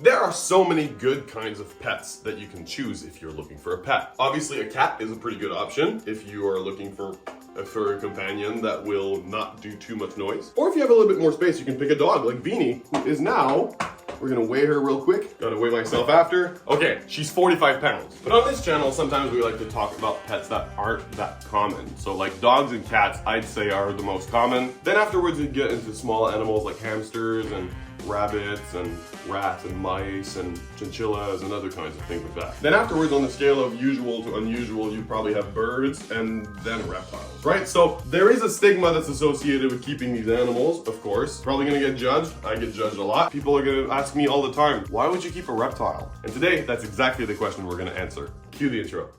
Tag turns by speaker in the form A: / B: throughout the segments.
A: There are so many good kinds of pets that you can choose if you're looking for a pet. Obviously, a cat is a pretty good option if you are looking for a furry companion that will not do too much noise. Or if you have a little bit more space, you can pick a dog like Beanie, who is now, we're gonna weigh her real quick. Gotta weigh myself after. Okay, she's 45 pounds. But on this channel, sometimes we like to talk about pets that aren't that common. So like dogs and cats, I'd say are the most common. Then afterwards, we get into small animals like hamsters and rabbits and rats and mice and chinchillas and other kinds of things like that. Then afterwards, on the scale of usual to unusual, you probably have birds and then reptiles, right? So there is a stigma that's associated with keeping these animals, of course. Probably gonna get judged. I get judged a lot. People are gonna ask me all the time, why would you keep a reptile? And today, that's exactly the question we're gonna answer. Cue the intro.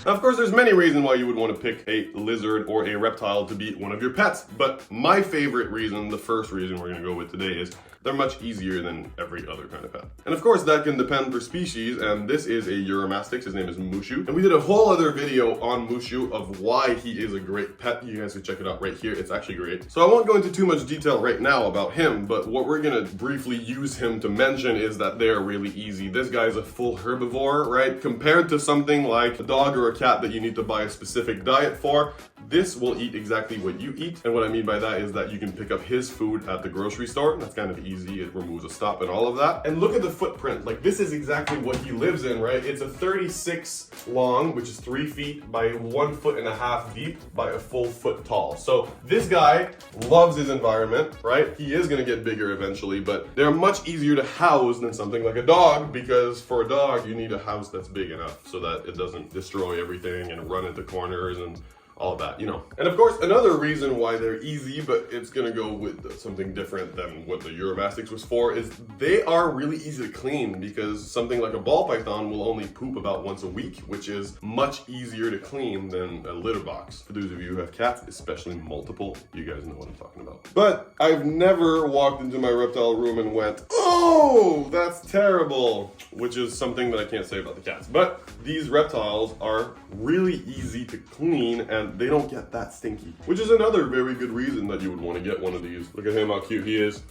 A: Now, of course, there's many reasons why you would want to pick a lizard or a reptile to be one of your pets, but my favorite reason, the first reason we're going to go with today, is they're much easier than every other kind of pet. And of course, that can depend per species, and this is a Euromastix. His name is Mushu. And we did a whole other video on Mushu of why he is a great pet. You guys can check it out right here. It's actually great. So I won't go into too much detail right now about him, but what we're going to briefly use him to mention is that they're really easy. This guy's a full herbivore, right? Compared to something like a dog or a cat that you need to buy a specific diet for, this will eat exactly what you eat. And what I mean by that is that you can pick up his food at the grocery store. That's kind of easy. It removes a stop and all of that. And look at the footprint. Like, this is exactly what he lives in, right? It's a 36 long, which is 3 feet by 1.5 feet deep by a full foot tall. So this guy loves his environment, right? He is going to get bigger eventually, but they're much easier to house than something like a dog, because for a dog, you need a house that's big enough so that it doesn't destroy everything and run into corners and all of that, you know. And of course, another reason why they're easy, but it's gonna go with something different than what the Euromastix was for, is they are really easy to clean, because something like a ball python will only poop about once a week, which is much easier to clean than a litter box. For those of you who have cats, especially multiple, you guys know what I'm talking about. But I've never walked into my reptile room and went, oh, that's terrible, which is something that I can't say about the cats. But these reptiles are really easy to clean, and they don't get that stinky, which is another very good reason that you would want to get one of these. Look at him, how cute he is.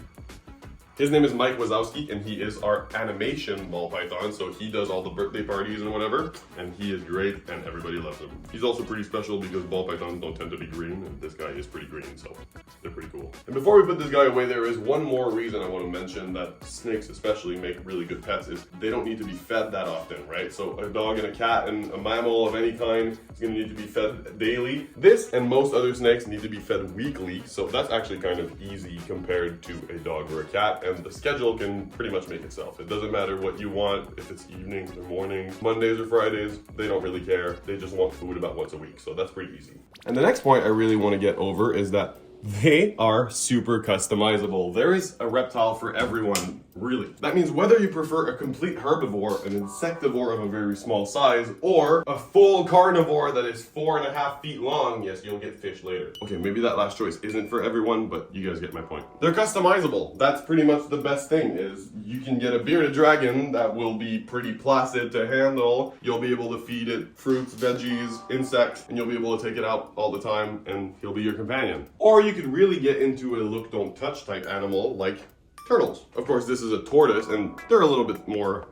A: His name is Mike Wazowski, and he is our animation ball python, so he does all the birthday parties and whatever, and he is great, and everybody loves him. He's also pretty special because ball pythons don't tend to be green, and this guy is pretty green, so they're pretty cool. And before we put this guy away, there is one more reason I want to mention that snakes especially make really good pets, is they don't need to be fed that often, right? So a dog and a cat and a mammal of any kind is going to need to be fed daily. This and most other snakes need to be fed weekly, so that's actually kind of easy compared to a dog or a cat. And the schedule can pretty much make itself. It doesn't matter what you want, if it's evenings or mornings, Mondays or Fridays, they don't really care. They just want food about once a week, so that's pretty easy. And the next point I really want to get over is that they are super customizable. There is a reptile for everyone, really. That means whether you prefer a complete herbivore, an insectivore of a very small size, or a full carnivore that is 4.5 feet long, yes, you'll get fish later. Okay, maybe that last choice isn't for everyone, but you guys get my point. They're customizable. That's pretty much the best thing, is you can get a bearded dragon that will be pretty placid to handle. You'll be able to feed it fruits, veggies, insects, and you'll be able to take it out all the time, and he'll be your companion. Or you could really get into a look, don't touch type animal like turtles. Of course, this is a tortoise, and they're a little bit more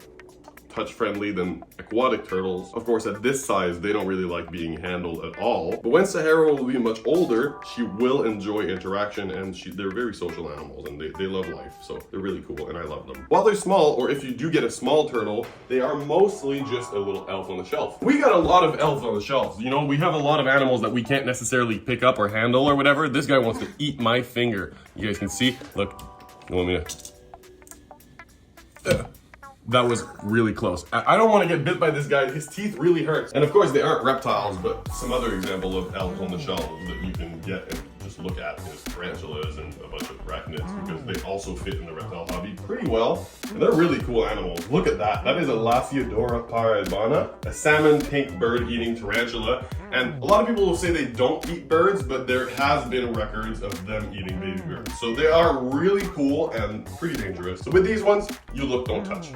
A: touch-friendly than aquatic turtles. Of course, at this size, they don't really like being handled at all. But when Sahara will be much older, she will enjoy interaction, and they're very social animals, and they love life, so they're really cool, and I love them. While they're small, or if you do get a small turtle, they are mostly just a little elf on the shelf. We got a lot of elves on the shelves. You know, we have a lot of animals that we can't necessarily pick up or handle or whatever. This guy wants to eat my finger. You guys can see, look, you want me to... That was really close. I don't want to get bit by this guy. His teeth really hurt. And of course, they aren't reptiles, but some other example of elves on the shelves that you can get and just look at is tarantulas and a bunch of arachnids, because they also fit in the reptile hobby pretty well. And they're really cool animals. Look at that. That is a Lasiodora paraibana, a salmon pink bird-eating tarantula. And a lot of people will say they don't eat birds, but there has been records of them eating baby birds. So they are really cool and pretty dangerous. So with these ones, you look, don't touch.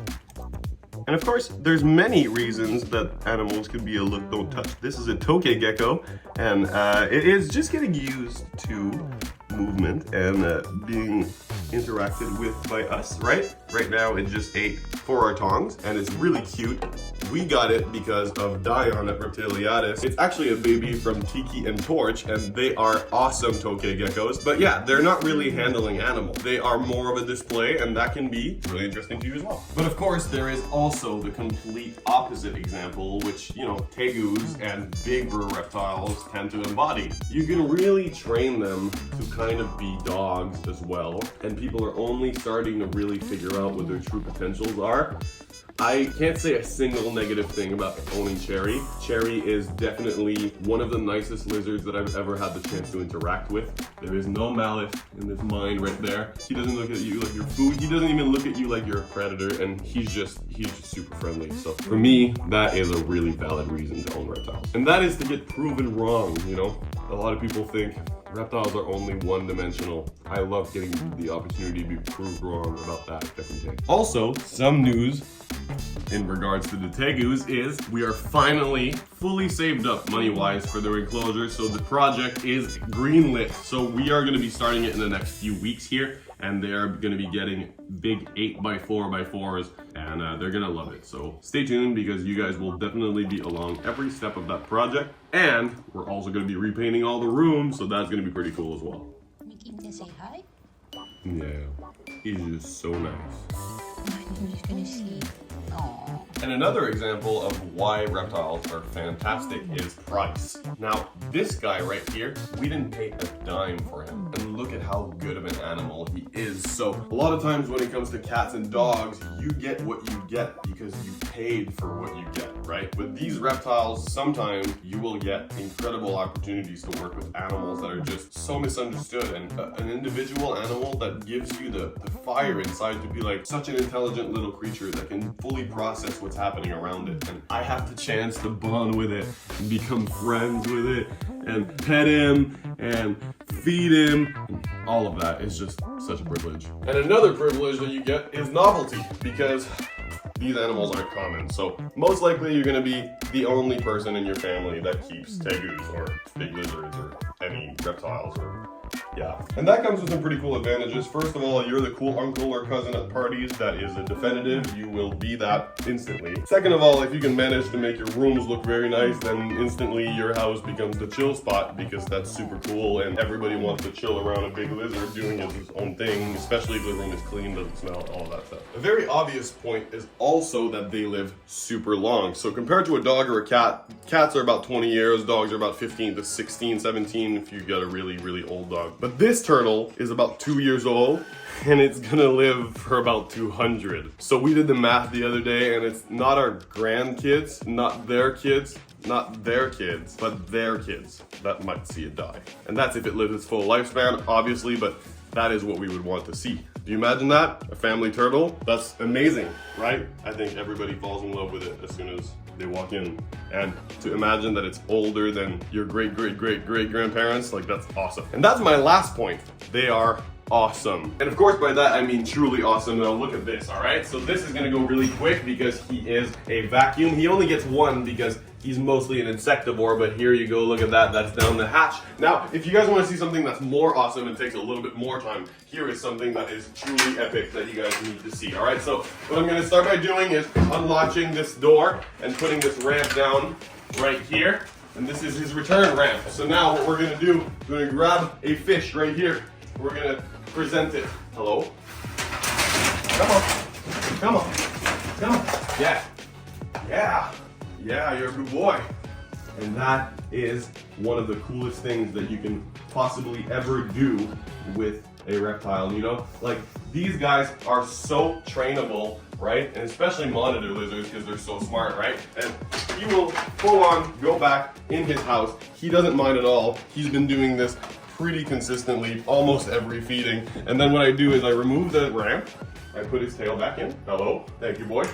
A: And of course, there's many reasons that animals can be a look, don't touch. This is a tokay gecko, and it is just getting used to movement and being interacted with by us, right? Right now it just ate for our tongs and it's really cute. We got it because of Dion at Reptiliatis. It's actually a baby from Tiki and Torch, and they are awesome tokay geckos. But yeah, they're not really handling animals. They are more of a display, and that can be really interesting to you as well. But of course, there is also the complete opposite example, which, you know, tegus and bigger reptiles tend to embody. You can really train them to kind of be dogs as well, and people are only starting to really figure out what their true potentials are. I can't say a single negative thing about owning Cherry. Cherry is definitely one of the nicest lizards that I've ever had the chance to interact with. There is no malice in this mind right there. He doesn't look at you like you're food. He doesn't even look at you like you're a predator, and he's just super friendly. So for me, that is a really valid reason to own reptiles. And that is to get proven wrong, you know? A lot of people think reptiles are only one-dimensional. I love getting the opportunity to be proved wrong about that every day. Also, some news in regards to the tegus is we are finally fully saved up money-wise for their enclosure, so the project is greenlit. So we are going to be starting it in the next few weeks here, and they are going to be getting big 8x4x4s, and they're going to love it. So stay tuned, because you guys will definitely be along every step of that project. And we're also going to be repainting all the rooms, so that's going to be pretty cool as well.
B: Make him to say hi.
A: Yeah, he's just so nice.
B: I'm just gonna see. Aww.
A: And another example of why reptiles are fantastic is price. Now, this guy right here, we didn't pay a dime for him. And look at how good of an animal he is. So a lot of times when it comes to cats and dogs, you get what you get because you paid for what you get, right? With these reptiles, sometimes you will get incredible opportunities to work with animals that are just so misunderstood. And an individual animal that gives you the fire inside to be like such an intelligent little creature that can fully process what's happening around it. And I have the chance to bond with it and become friends with it and pet him and feed him. All of that is just such a privilege. And another privilege that you get is novelty, because these animals aren't common. So most likely you're gonna be the only person in your family that keeps tegus or big lizards or any reptiles or yeah. And that comes with some pretty cool advantages. First of all, you're the cool uncle or cousin at parties that is a definitive. You will be that instantly. Second of all, if you can manage to make your rooms look very nice, then instantly your house becomes the chill spot, because that's super cool and everybody wants to chill around a big lizard doing his own thing, especially if the room is clean, doesn't smell, all of that stuff. A very obvious point is also that they live super long. So compared to a dog or a cat, cats are about 20 years, dogs are about 15 to 16, 17 if you got a really, really old dog. But this turtle is about 2 years old, and it's gonna live for about 200. So we did the math the other day, and it's not our grandkids, not their kids, not their kids, but their kids that might see it die. And that's if it lives its full lifespan, obviously, but that is what we would want to see. Do you imagine that? A family turtle? That's amazing, right? I think everybody falls in love with it as soon as they walk in. And to imagine that it's older than your great-great-great-great-grandparents, like, that's awesome. And that's my last point. They are awesome. And of course by that I mean truly awesome. Now look at this, all right? So this is gonna go really quick because he is a vacuum. He only gets one because he's mostly an insectivore, but here you go, look at that, that's down the hatch. Now, if you guys wanna see something that's more awesome and takes a little bit more time, here is something that is truly epic that you guys need to see, all right? So what I'm gonna start by doing is unlatching this door and putting this ramp down right here. And this is his return ramp. So now what we're gonna do, we're gonna grab a fish right here. We're gonna present it. Hello? Come on. Come on. Come on. Yeah. Yeah. Yeah, you're a good boy. And that is one of the coolest things that you can possibly ever do with a reptile, you know? Like, these guys are so trainable, right? And especially monitor lizards because they're so smart, right? And he will full on go back in his house. He doesn't mind at all. He's been doing this pretty consistently, almost every feeding. And then what I do is I remove the ramp, I put his tail back in. Hello, thank you, boy.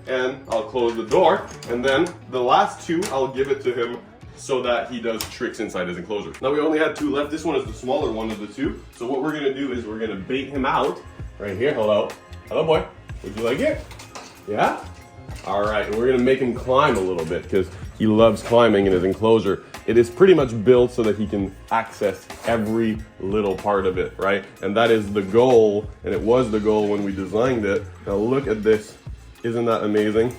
A: And I'll close the door, and then the last two, I'll give it to him so that he does tricks inside his enclosure. Now we only had two left. This one is the smaller one of the two. So what we're gonna do is we're gonna bait him out right here. Hello, hello, boy. Would you like it? Yeah? All right, and we're gonna make him climb a little bit because he loves climbing in his enclosure. it is pretty much built so that he can access every little part of it, right? And that is the goal, and it was the goal when we designed it. Now look at this. Isn't that amazing?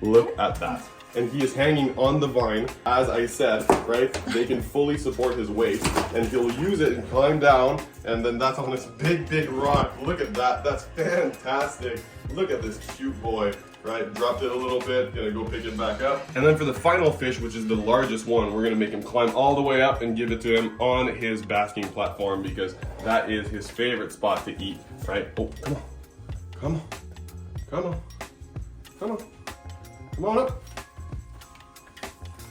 A: Look at that. And he is hanging on the vine, as I said, right? They can fully support his weight, and he'll use it and climb down, and then that's on this big rock. Look at that, that's fantastic. Look at this cute boy, right? Dropped it a little bit, gonna go pick it back up. And then for the final fish, which is the largest one, we're gonna make him climb all the way up and give it to him on his basking platform, because that is his favorite spot to eat, right? Oh, come on, come on, come on, come on, come on up.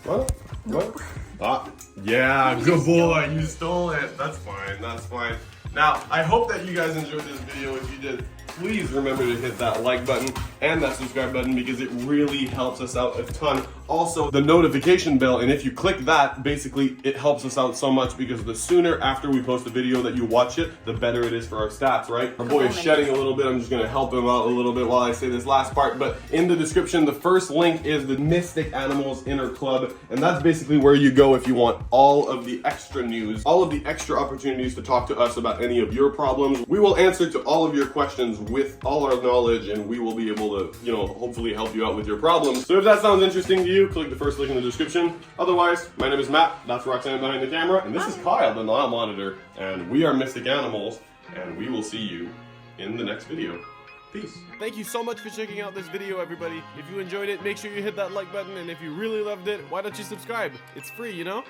A: What? What? Ah, yeah, good boy. You stole it. That's fine. That's fine. Now, I hope that you guys enjoyed this video. If you did, please remember to hit that like button and that subscribe button because it really helps us out a ton. Also, the notification bell, and if you click that, basically it helps us out so much because the sooner after we post a video that you watch it, the better it is for our stats, right? Our boy is shedding a little bit. I'm just gonna help him out a little bit while I say this last part, but in the description, the first link is the Mystic Animals Inner Club, and that's basically where you go if you want all of the extra news, all of the extra opportunities to talk to us about any of your problems. We will answer to all of your questions with all our knowledge, and we will be able to, you know, hopefully help you out with your problems. So if that sounds interesting to you, click the first link in the description. Otherwise, my name is Matt, that's Roxanne behind the camera, and this is Kyle, the Nile Monitor, and we are Mystic Animals, and we will see you in the next video. Peace. Thank you so much for checking out this video, everybody. If you enjoyed it, make sure you hit that like button, and if you really loved it, why don't you subscribe? It's free, you know?